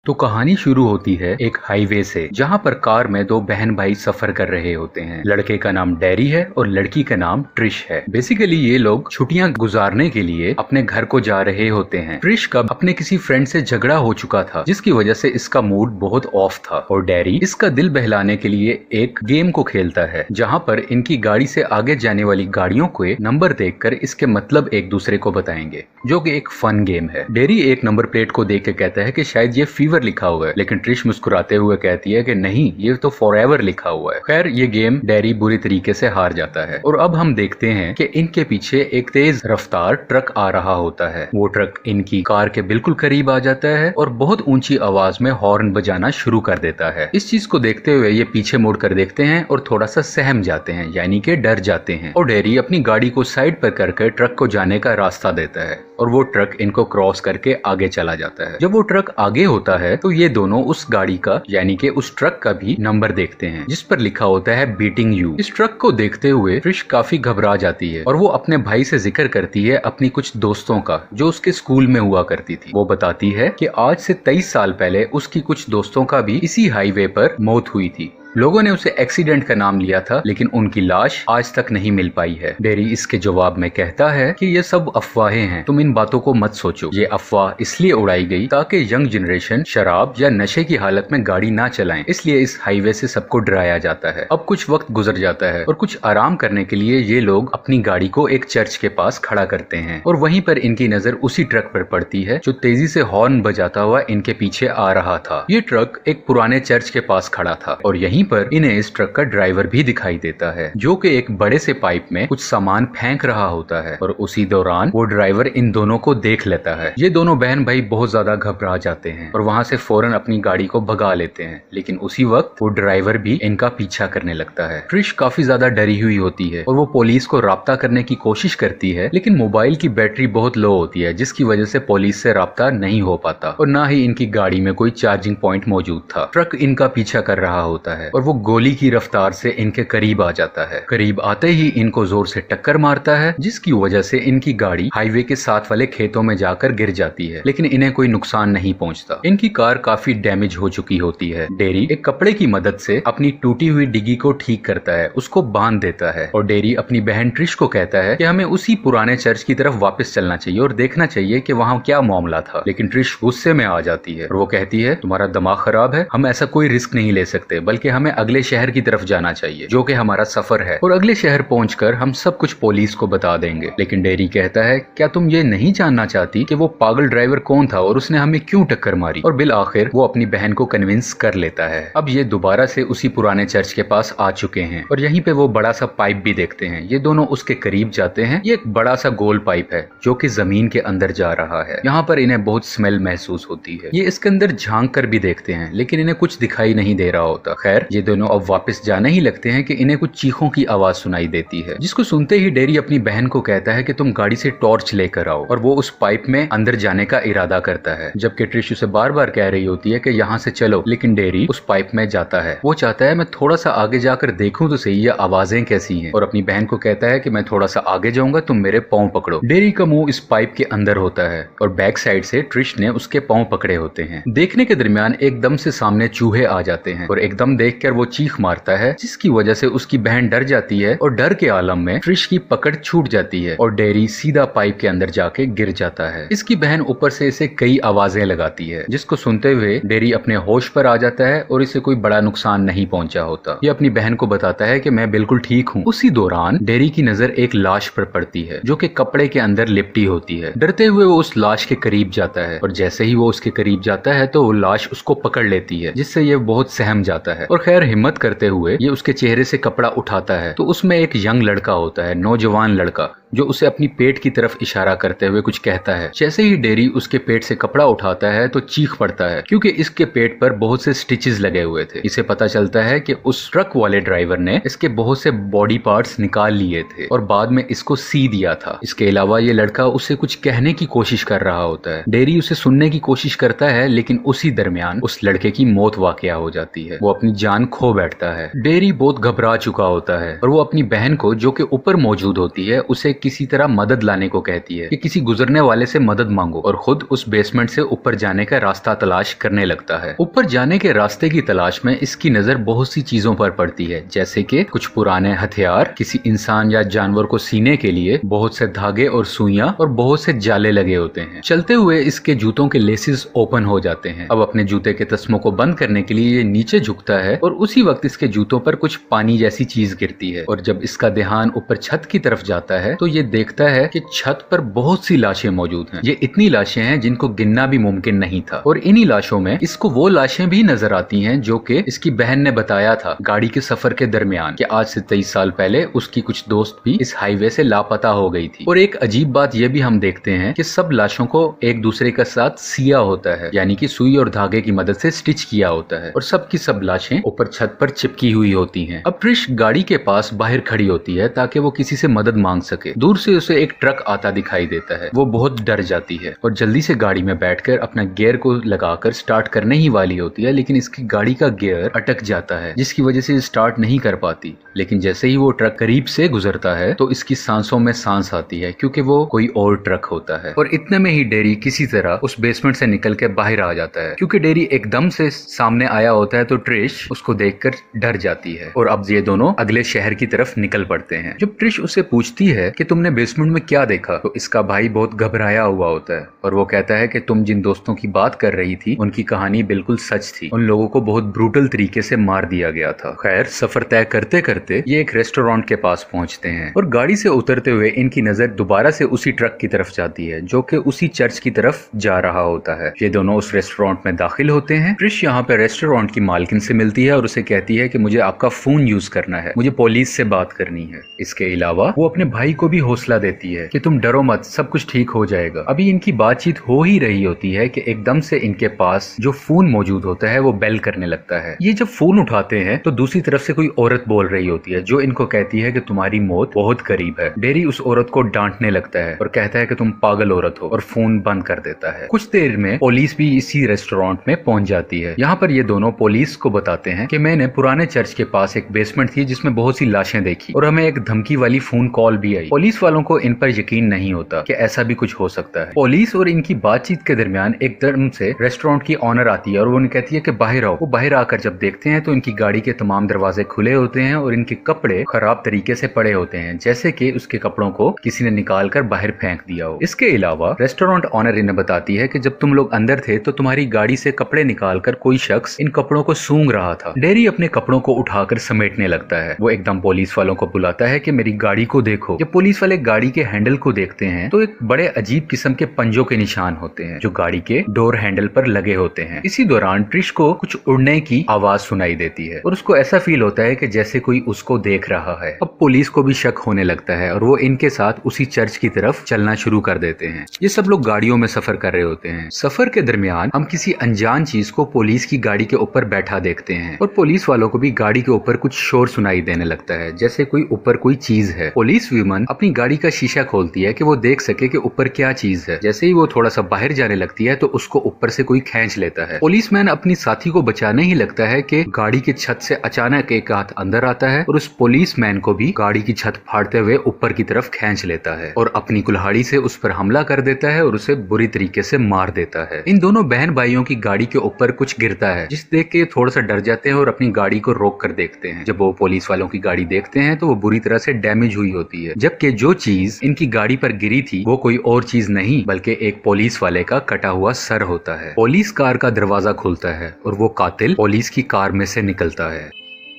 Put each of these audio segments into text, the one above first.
तो कहानी शुरू होती है एक हाईवे से, जहाँ पर कार में दो बहन भाई सफर कर रहे होते हैं। लड़के का नाम डैरी है और लड़की का नाम ट्रिश है। बेसिकली ये लोग छुट्टियां गुजारने के लिए अपने घर को जा रहे होते हैं। ट्रिश का अपने किसी फ्रेंड से झगड़ा हो चुका था, जिसकी वजह से इसका मूड बहुत ऑफ था और डैरी इसका दिल बहलाने के लिए एक गेम को खेलता है, जहाँ पर इनकी गाड़ी से आगे जाने वाली गाड़ियों के नंबर देखकर इसके मतलब एक दूसरे को बताएंगे, जो कि एक फन गेम है। डैरी एक नंबर प्लेट को देख के कहता है कि शायद ये फीवर लिखा हुआ है, लेकिन ट्रिश मुस्कुराते हुए कहती है कि नहीं, ये तो फॉरएवर लिखा हुआ है। खैर ये गेम डैरी बुरी तरीके से हार जाता है और अब हम देखते हैं कि इनके पीछे एक तेज रफ्तार ट्रक आ रहा होता है। वो ट्रक इनकी कार के बिल्कुल करीब आ जाता है और बहुत ऊंची आवाज में हॉर्न बजाना शुरू कर देता है। इस चीज को देखते हुए ये पीछे मुड़कर देखते हैं और थोड़ा सा सहम जाते हैं, यानी कि डर जाते हैं, और डैरी अपनी गाड़ी को साइड पर करके ट्रक को जाने का रास्ता देता है और वो ट्रक इनको क्रॉस करके आगे चला जाता है। जब वो ट्रक आगे होता है तो ये दोनों उस गाड़ी का यानी कि उस ट्रक का भी नंबर देखते हैं, जिस पर लिखा होता है बीटिंग यू। इस ट्रक को देखते हुए ट्रिश काफी घबरा जाती है और वो अपने भाई से जिक्र करती है अपनी कुछ दोस्तों का, जो उसके स्कूल में हुआ करती थी। वो बताती है कि आज से 23 साल पहले उसकी कुछ दोस्तों का भी इसी हाईवे पर मौत हुई थी। लोगों ने उसे एक्सीडेंट का नाम लिया था, लेकिन उनकी लाश आज तक नहीं मिल पाई है। डैरी इसके जवाब में कहता है कि ये सब अफवाहें हैं, तुम इन बातों को मत सोचो। ये अफवाह इसलिए उड़ाई गई ताकि यंग जनरेशन शराब या नशे की हालत में गाड़ी ना चलाएं, इसलिए इस हाईवे से सबको डराया जाता है। अब कुछ वक्त गुजर जाता है और कुछ आराम करने के लिए ये लोग अपनी गाड़ी को एक चर्च के पास खड़ा करते हैं और वहीं पर इनकी नजर उसी ट्रक पर पड़ती है जो तेजी से हॉर्न बजाता हुआ इनके पीछे आ रहा था। ये ट्रक एक पुराने चर्च के पास खड़ा था और यहीं पर इन्हें इस ट्रक का ड्राइवर भी दिखाई देता है, जो कि एक बड़े से पाइप में कुछ सामान फेंक रहा होता है और उसी दौरान वो ड्राइवर इन दोनों को देख लेता है। ये दोनों बहन भाई बहुत ज्यादा घबरा जाते हैं और वहाँ से फौरन अपनी गाड़ी को भगा लेते हैं, लेकिन उसी वक्त वो ड्राइवर भी इनका पीछा करने लगता है। ट्रिश काफी ज्यादा डरी हुई होती है और वो पुलिस को राब्ता करने की कोशिश करती है, लेकिन मोबाइल की बैटरी बहुत लो होती है, जिसकी वजह से पुलिस से राब्ता नहीं हो पाता और न ही इनकी गाड़ी में कोई चार्जिंग पॉइंट मौजूद था। ट्रक इनका पीछा कर रहा होता है और वो गोली की रफ्तार से इनके करीब आ जाता है। करीब आते ही इनको जोर से टक्कर मारता है, जिसकी वजह से इनकी गाड़ी हाईवे के साथ वाले खेतों में जाकर गिर जाती है, लेकिन इन्हें कोई नुकसान नहीं पहुंचता। इनकी कार काफी डैमेज हो चुकी होती है। डैरी एक कपड़े की मदद से अपनी टूटी हुई डिग्गी को ठीक करता है, उसको बांध देता है और डैरी अपनी बहन ट्रिश को कहता है कि हमें उसी पुराने चर्च की तरफ वापस चलना चाहिए और देखना चाहिए कि वहाँ क्या मामला था। लेकिन ट्रिश गुस्से में आ जाती है और वो कहती है तुम्हारा दिमाग खराब है, हम ऐसा कोई रिस्क नहीं ले सकते, बल्कि हमें अगले शहर की तरफ जाना चाहिए, जो कि हमारा सफर है, और अगले शहर पहुंचकर हम सब कुछ पुलिस को बता देंगे। लेकिन डैरी कहता है क्या तुम ये नहीं जानना चाहती कि वो पागल ड्राइवर कौन था और उसने हमें क्यों टक्कर मारी? और बिल आखिर वो अपनी बहन को कन्विंस कर लेता है। अब ये दोबारा से उसी पुराने चर्च के पास आ चुके हैं और यहीं पे वो बड़ा सा पाइप भी देखते हैं। ये दोनों उसके करीब जाते हैं। ये एक बड़ा सा गोल पाइप है जो कि जमीन के अंदर जा रहा है। यहाँ पर इन्हें बहुत स्मेल महसूस होती है। ये इसके अंदर झांक कर भी देखते हैं, लेकिन इन्हें कुछ दिखाई नहीं दे रहा होता। खैर ये दोनों अब वापस जाने ही लगते हैं कि इन्हें कुछ चीखों की आवाज सुनाई देती है, जिसको सुनते ही डैरी अपनी बहन को कहता है कि तुम गाड़ी से टॉर्च लेकर आओ, और वो उस पाइप में अंदर जाने का इरादा करता है, जबकि ट्रिश उसे बार बार कह रही होती है कि यहाँ से चलो, लेकिन डैरी उस पाइप में जाता है। वो चाहता है मैं थोड़ा सा आगे जाकर देखूं तो सही ये आवाजें कैसी हैं, और अपनी बहन को कहता है कि मैं थोड़ा सा आगे जाऊंगा, तुम मेरे पांव पकड़ो। डैरी का मुंह इस पाइप के अंदर होता है और बैक साइड से ट्रिश ने उसके पांव पकड़े होते हैं। देखने के दरमियान एकदम से सामने चूहे आ जाते हैं और एकदम देखकर वो चीख मारता है, जिसकी वजह से उसकी बहन डर जाती है और डर के आलम में ट्रिश की पकड़ छूट जाती है और डैरी सीधा पाइप के अंदर जाके गिर जाता है। इसकी बहन ऊपर से इसे कई आवाजें लगाती है, जिसको सुनते हुए डैरी अपने होश पर आ जाता है और इसे कोई बड़ा नुकसान नहीं पहुंचा होता। ये अपनी बहन को बताता है कि मैं बिल्कुल ठीक हूँ। उसी दौरान डैरी की नजर एक लाश पर पड़ती है, जो कि कपड़े के अंदर लिपटी होती है। डरते हुए वो उस लाश के करीब जाता है और जैसे ही वो उसके करीब जाता है तो वो लाश उसको पकड़ लेती है, जिससे ये बहुत सहम जाता है। और खैर हिम्मत करते हुए ये उसके चेहरे से कपड़ा उठाता है तो उसमें एक यंग लड़का होता है, नौजवान लड़का, जो उसे अपनी पेट की तरफ इशारा करते हुए कुछ कहता है। जैसे ही डैरी उसके पेट से कपड़ा उठाता है तो चीख पड़ता है, क्योंकि इसके पेट पर बहुत से स्टिचेस लगे हुए थे। इसे पता चलता है कि उस ट्रक वाले ड्राइवर ने इसके बहुत से बॉडी पार्ट्स निकाल लिए थे और बाद में इसको सी दिया था। इसके अलावा ये लड़का उसे कुछ कहने की कोशिश कर रहा होता है। डैरी उसे सुनने की कोशिश करता है, लेकिन उसी दरमियान उस लड़के की मौत वाकया हो जाती है। वो अपनी जान ध्यान खो बैठता है। डेरी बहुत घबरा चुका होता है और वो अपनी बहन को, जो कि ऊपर मौजूद होती है, उसे किसी तरह मदद लाने को कहती है कि किसी गुजरने वाले से मदद मांगो, और खुद उस बेसमेंट से ऊपर जाने का रास्ता तलाश करने लगता है। ऊपर जाने के रास्ते की तलाश में इसकी नजर बहुत सी चीजों पर पड़ती है, जैसे कि कुछ पुराने हथियार, किसी इंसान या जानवर को सीने के लिए बहुत से धागे और सुइयां और बहुत से जाले लगे होते हैं। चलते हुए इसके जूतों के लेसिस ओपन हो जाते हैं। अब अपने जूते के तस्मों को बंद करने के लिए ये नीचे झुकता है और उसी वक्त इसके जूतों पर कुछ पानी जैसी चीज गिरती है, और जब इसका ध्यान ऊपर छत की तरफ जाता है तो ये देखता है कि छत पर बहुत सी लाशें मौजूद हैं। ये इतनी लाशें हैं जिनको गिनना भी मुमकिन नहीं था, और इन्हीं लाशों में इसको वो लाशें भी नजर आती हैं जो कि इसकी बहन ने बताया था गाड़ी के सफर के दरमियान कि आज से 23 साल पहले उसकी कुछ दोस्त भी इस हाईवे से लापता हो गई थी। और एक अजीब बात यह भी हम देखते हैं कि सब लाशों को एक दूसरे के साथ सिया होता है, यानी कि सुई और धागे की मदद से स्टिच किया होता है, और सबकी सब लाशें ऊपर छत पर चिपकी हुई होती हैं। अब ट्रिश गाड़ी के पास बाहर खड़ी होती है ताकि वो किसी से मदद मांग सके। दूर से उसे एक ट्रक आता दिखाई देता है। वो बहुत डर जाती है और जल्दी से गाड़ी में बैठकर अपना गियर को लगाकर स्टार्ट करने ही वाली होती है, लेकिन इसकी गाड़ी का गियर अटक जाता है, जिसकी वजह से स्टार्ट नहीं कर पाती। लेकिन जैसे ही वो ट्रक करीब से गुजरता है तो इसकी सांसों में सांस आती है, क्योंकि वो कोई और ट्रक होता है। और इतने में ही डेरी किसी तरह उस बेसमेंट से निकल के बाहर आ जाता है। क्योंकि डेरी एकदम से सामने आया होता है तो ट्रिश उसको देखकर डर जाती है, और अब ये दोनों अगले शहर की तरफ निकल पड़ते हैं। जब ट्रिश उससे पूछती है कि तुमने बेसमेंट में क्या देखा, तो इसका भाई बहुत घबराया हुआ होता है और वो कहता है कि तुम जिन दोस्तों की बात कर रही थी उनकी कहानी बिल्कुल सच थी। उन लोगों को बहुत ब्रूटल तरीके से मार दिया गया था। खैर, सफर तय करते करते ये एक रेस्टोरेंट के पास पहुंचते हैं, और गाड़ी से उतरते हुए इनकी नजर दोबारा से उसी ट्रक की तरफ जाती है जो कि उसी चर्च की तरफ जा रहा होता है। ये दोनों उस रेस्टोरेंट में दाखिल होते हैं। ट्रिश यहाँ पे रेस्टोरेंट की मालकिन से मिलती है और उसे कहती है कि मुझे आपका फोन यूज करना है, मुझे पुलिस से बात करनी है। इसके अलावा वो अपने भाई को भी हौसला देती है कि तुम डरो मत, सब कुछ ठीक हो जाएगा। अभी इनकी बातचीत हो ही रही होती है कि एकदम से इनके पास जो फोन मौजूद होता है वो बेल करने लगता है। ये जब फोन उठाते हैं तो दूसरी तरफ से कोई औरत बोल रही होती है जो इनको कहती है कि तुम्हारी मौत बहुत करीब है। डेरी उस औरत को डांटने लगता है और कहता है कि तुम पागल औरत हो, और फोन बंद कर देता है। कुछ देर में पुलिस भी इसी रेस्टोरेंट में पहुंच जाती है। यहाँ पर ये दोनों पुलिस को बताते हैं कि मैंने पुराने चर्च के पास एक बेसमेंट थी जिसमें बहुत सी लाशें देखी, और हमें एक धमकी वाली फोन कॉल भी आई। पुलिस वालों को इन पर यकीन नहीं होता कि ऐसा भी कुछ हो सकता है। पुलिस और इनकी बातचीत के दरमियान एकदम से रेस्टोरेंट की ऑनर आती है और वो उन्हें कहती है कि बाहर आओ। वो बाहर आकर जब देखते हैं तो इनकी गाड़ी के तमाम दरवाजे खुले होते हैं और इनके कपड़े खराब तरीके से पड़े होते हैं, जैसे कि उसके कपड़ों को किसी ने निकाल कर बाहर फेंक दिया हो। इसके अलावा रेस्टोरेंट ऑनर इन्हें बताती है कि जब तुम लोग अंदर थे तो तुम्हारी गाड़ी से कपड़े निकालकर कोई शख्स इन कपड़ों को सूंघ रहा था। डेरी अपने कपड़ों को उठाकर समेटने लगता है। वो एकदम पुलिस वालों को बुलाता है कि मेरी गाड़ी को देखो। जब पुलिस वाले गाड़ी के हैंडल को देखते हैं तो एक बड़े अजीब किस्म के पंजों के निशान होते हैं जो गाड़ी के डोर हैंडल पर लगे होते हैं। इसी दौरान ट्रिश को कुछ उड़ने की आवाज सुनाई देती है और उसको ऐसा फील होता है कि जैसे कोई उसको देख रहा है। अब पुलिस को भी शक होने लगता है और वो इनके साथ उसी चर्च की तरफ चलना शुरू कर देते हैं। ये सब लोग गाड़ियों में सफर कर रहे होते हैं। सफर के दरमियान हम किसी अनजान चीज को पुलिस की गाड़ी के ऊपर बैठा देखते हैं और पुलिस वालों को भी गाड़ी के ऊपर कुछ शोर सुनाई देने लगता है, जैसे कोई ऊपर कोई चीज है। पुलिस वुमन अपनी गाड़ी का शीशा खोलती है कि वो देख सके कि ऊपर क्या चीज है। जैसे ही वो थोड़ा सा बाहर जाने लगती है तो उसको ऊपर से कोई खींच लेता है। पुलिसमैन अपनी साथी को बचाने ही लगता है कि गाड़ी की छत से अचानक एक हाथ अंदर आता है और उस पुलिसमैन को भी गाड़ी की छत फाड़ते हुए ऊपर की तरफ खींच लेता है और अपनी कुल्हाड़ी से उस पर हमला कर देता है और उसे बुरी तरीके से मार देता है। इन दोनों बहन भाइयों की गाड़ी के ऊपर कुछ गिरता है, जिस देख के थोड़ा सा डर जाते हैं और अपनी गाड़ी को रोक कर देखते हैं। जब वो पुलिस वालों की गाड़ी देखते हैं तो वो बुरी तरह से डैमेज हुई होती है, जबकि जो चीज इनकी गाड़ी पर गिरी थी वो कोई और चीज नहीं बल्कि एक पुलिस वाले का कटा हुआ सर होता है। पुलिस कार का दरवाजा खुलता है और वो कातिल पुलिस की कार में से निकलता है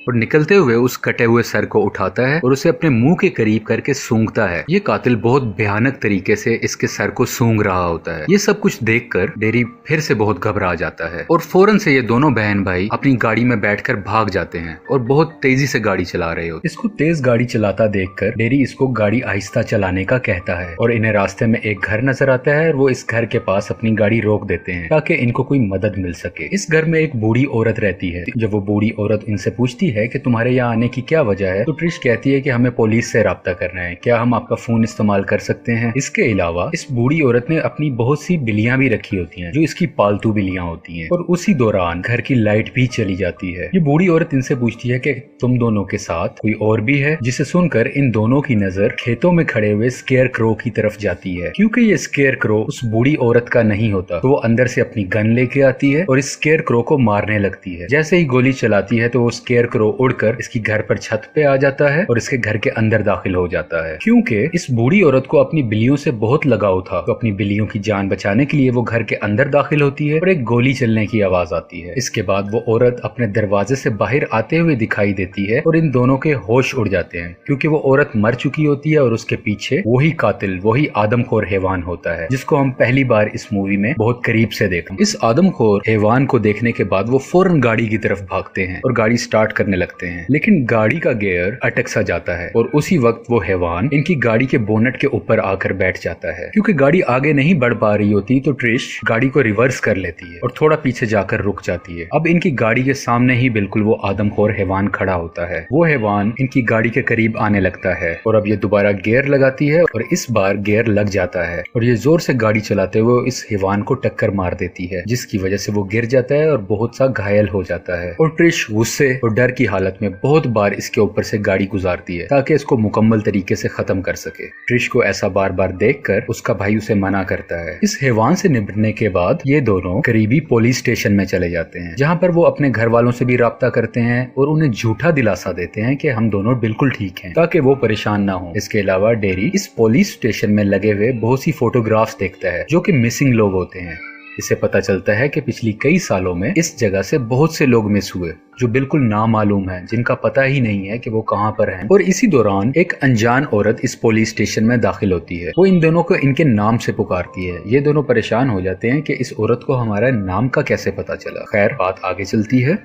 और निकलते हुए उस कटे हुए सर को उठाता है और उसे अपने मुंह के करीब करके सूंघता है। ये कातिल बहुत भयानक तरीके से इसके सर को सूंघ रहा होता है। ये सब कुछ देखकर डेरी फिर से बहुत घबरा जाता है और फौरन से ये दोनों बहन भाई अपनी गाड़ी में बैठकर भाग जाते हैं और बहुत तेजी से गाड़ी चला रहे होते हैं। इसको तेज गाड़ी चलाता देखकर डेरी इसको गाड़ी आहिस्ता चलाने का कहता है और इन्हें रास्ते में एक घर नजर आता है और वो इस घर के पास अपनी गाड़ी रोक देते हैं ताकि इनको कोई मदद मिल सके। इस घर में एक बूढ़ी औरत रहती है। जब वो बूढ़ी औरत इनसे पूछती है कि तुम्हारे यहाँ आने की क्या वजह है, तो ट्रिश कहती है कि हमें पुलिस से राब्ता करना है, क्या हम आपका फोन इस्तेमाल कर सकते हैं। इसके अलावा इस बूढ़ी औरत ने अपनी बहुत सी बिल्लियां भी रखी होती हैं जो इसकी पालतू बिल्लियां होती हैं, और उसी दौरान घर की लाइट भी चली जाती है। ये बूढ़ी औरत इनसे पूछती है कि तुम दोनों के साथ कोई और भी है, जिसे सुनकर इन दोनों की नजर खेतों में खड़े हुए स्केयर क्रो की तरफ जाती है। क्योंकि ये स्केयर क्रो उस बूढ़ी औरत का नहीं होता, तो वो अंदर से अपनी गन लेके आती है और इस स्केयर क्रो को मारने लगती है। जैसे ही गोली चलाती है तो वो स्केयर क्रो उड़कर इसकी घर पर छत पे आ जाता है और इसके घर के अंदर दाखिल हो जाता है। क्योंकि इस बूढ़ी औरत को अपनी बिल्लियों से बहुत लगाव था, तो अपनी बिल्लियों की जान बचाने के लिए वो घर के अंदर दाखिल होती है और एक गोली चलने की आवाज आती है। इसके बाद वो औरत अपने दरवाजे से बाहर आते हुए दिखाई देती है और इन दोनों के होश उड़ जाते हैं, क्योंकि वो औरत मर चुकी होती है और उसके पीछे वही कातिल, वही आदमखोर हैवान होता है, जिसको हम पहली बार इस मूवी में बहुत करीब से देखते हैं। इस आदमखोर हैवान को देखने के बाद वो फौरन गाड़ी की तरफ भागते हैं और गाड़ी स्टार्ट करने लगते हैं, लेकिन गाड़ी का गियर अटक सा जाता है और उसी वक्त वो हैवान इनकी गाड़ी के बोनट के ऊपर आकर बैठ जाता है। क्योंकि गाड़ी आगे नहीं बढ़ पा रही होती, तो ट्रिश गाड़ी को रिवर्स कर लेती है और थोड़ा पीछे जाकर रुक जाती है। अब इनकी गाड़ी के सामने ही बिल्कुल वो आदमखोर हैवान खड़ा होता है। वो हैवान इनकी गाड़ी के करीब आने लगता है और अब ये दोबारा गियर लगाती है और इस बार गियर लग जाता है और ये जोर से गाड़ी चलाते हुए इस हैवान को टक्कर मार देती है, जिसकी वजह से वो गिर जाता है और बहुत सा घायल हो जाता है। और ट्रिश गुस्से और डर की हालत में बहुत बार इसके ऊपर से गाड़ी गुजारती है ताकि इसको मुकम्मल तरीके से खत्म कर सके। ट्रिश को ऐसा बार बार देखकर उसका भाई उसे मना करता है। इस हैवान से निपटने के बाद ये दोनों करीबी पुलिस स्टेशन में चले जाते हैं, जहाँ पर वो अपने घर वालों से भी राब्ता करते हैं और उन्हें झूठा दिलासा देते हैं कि हम दोनों बिल्कुल ठीक हैं, ताकि वो परेशान ना हो। इसके अलावा डेरी इस पुलिस स्टेशन में लगे हुए बहुत सी फोटोग्राफ्स देखता है जो कि मिसिंग लोग होते हैं। इससे पता चलता है कि पिछली कई सालों में इस जगह से बहुत से लोग मिस हुए जो बिल्कुल नामालूम हैं, जिनका पता ही नहीं है कि वो कहाँ पर हैं। और इसी दौरान एक अनजान औरत इस पुलिस स्टेशन में दाखिल होती है। वो इन दोनों को इनके नाम से पुकारती है। ये दोनों परेशान हो जाते हैं कि इस औरत को हमारा नाम का कैसे पता चला। खैर, बात आगे चलती है।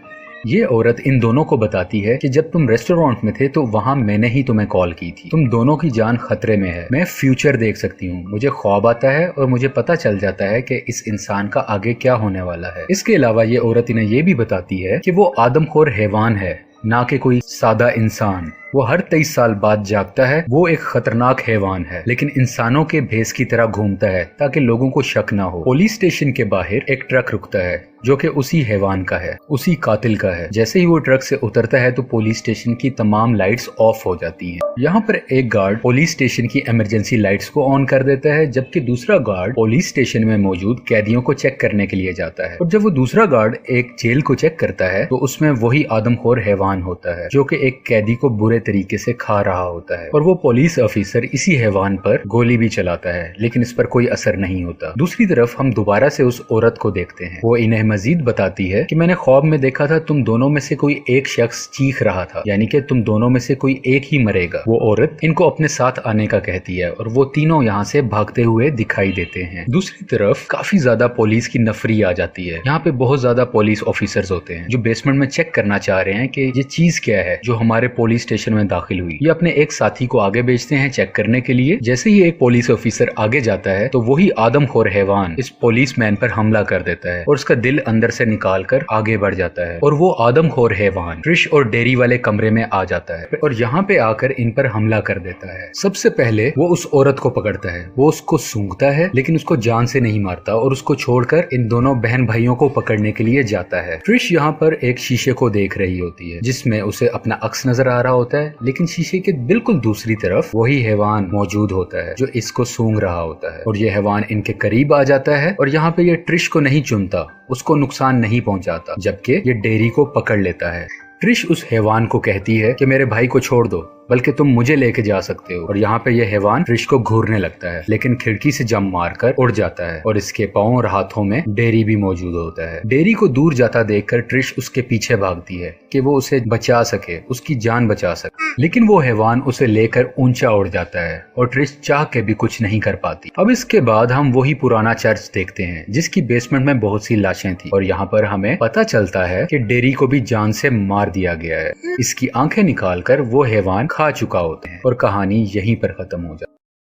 ये औरत इन दोनों को बताती है कि जब तुम रेस्टोरेंट में थे तो वहाँ मैंने ही तुम्हें कॉल की थी। तुम दोनों की जान खतरे में है। मैं फ्यूचर देख सकती हूँ, मुझे ख्वाब आता है और मुझे पता चल जाता है कि इस इंसान का आगे क्या होने वाला है। इसके अलावा ये औरत इन्हें ये भी बताती है कि वो आदमखोर हैवान है, ना कि कोई सादा इंसान। वो हर 23 साल बाद जागता है। वो एक खतरनाक हैवान है, लेकिन इंसानों के भेस की तरह घूमता है ताकि लोगों को शक ना हो। पुलिस स्टेशन के बाहर एक ट्रक रुकता है जो कि उसी हैवान का है, उसी कातिल का है। जैसे ही वो ट्रक से उतरता है तो पुलिस स्टेशन की तमाम लाइट्स ऑफ हो जाती हैं। यहाँ पर एक गार्ड पुलिस स्टेशन की इमरजेंसी लाइट्स को ऑन कर देता है, जबकि दूसरा गार्ड पुलिस स्टेशन में मौजूद कैदियों को चेक करने के लिए जाता है। और जब वो दूसरा गार्ड एक जेल को चेक करता है तो उसमें वही आदमखोर हैवान होता है जो कि एक कैदी को बुरे तरीके से खा रहा होता है। और वो पुलिस ऑफिसर इसी हैवान पर गोली भी चलाता है, लेकिन इस पर कोई असर नहीं होता। दूसरी तरफ हम दोबारा से उस औरत को देखते हैं। वो इन्हें मजीद बताती है कि मैंने ख्वाब में देखा था तुम दोनों में से कोई एक शख्स चीख रहा था, यानी कि तुम दोनों में से कोई एक ही मरेगा। वो औरत इनको अपने साथ आने का कहती है और वो तीनों यहाँ से भागते हुए दिखाई देते हैं। दूसरी तरफ काफी ज्यादा पुलिस की नफरी आ जाती है। यहाँ पे बहुत ज्यादा पुलिस ऑफिसर्स होते हैं जो बेसमेंट में चेक करना चाह रहे हैं कि ये चीज क्या है जो हमारे पुलिस स्टेशन में दाखिल हुई। ये अपने एक साथी को आगे भेजते हैं चेक करने के लिए। जैसे ही एक पुलिस ऑफिसर आगे जाता है तो वही आदमखोर हैवान इस पुलिसमैन पर हमला कर देता है और उसका दिल अंदर से निकालकर आगे बढ़ जाता है। और वो आदमखोर हैवान ट्रिश और डेरी वाले कमरे में आ जाता है और यहाँ पे आकर इन पर हमला कर देता है। सबसे पहले वो उस औरत को पकड़ता है, वो उसको सूंघता है लेकिन उसको जान से नहीं मारता और उसको छोड़कर इन दोनों बहन भाइयों को पकड़ने के लिए जाता है। ट्रिश यहाँ पर एक शीशे को देख रही होती है जिसमें उसे अपना अक्स नजर आ रहा होता है, लेकिन शीशे के बिल्कुल दूसरी तरफ वही हैवान मौजूद होता है जो इसको सूंघ रहा होता है। और ये हैवान इनके करीब आ जाता है और यहाँ पे ये ट्रिश को नहीं चुनता, उसको नुकसान नहीं पहुंचाता, जबकि ये डेरी को पकड़ लेता है। ट्रिश उस हैवान को कहती है कि मेरे भाई को छोड़ दो, बल्कि तुम मुझे लेके जा सकते हो। और यहाँ पे ये हैवान ट्रिश को घूरने लगता है, लेकिन खिड़की से जंप मारकर उड़ जाता है और इसके पांव और हाथों में डेरी भी मौजूद होता है। डेरी को दूर जाता देखकर ट्रिश उसके पीछे भागती है कि वो उसे बचा सके, उसकी जान बचा सके, लेकिन वो हैवान उसे लेकर ऊंचा उड़ जाता है और ट्रिश चाह के भी कुछ नहीं कर पाती। अब इसके बाद हम वही पुराना चर्च देखते हैं जिसकी बेसमेंट में बहुत सी लाशें थी और यहाँ पर हमें पता चलता है कि डेरी को भी जान से मार दिया गया है। इसकी आंखें निकालकर वो हैवान खा चुका होता है और कहानी यहीं पर खत्म हो जाती है।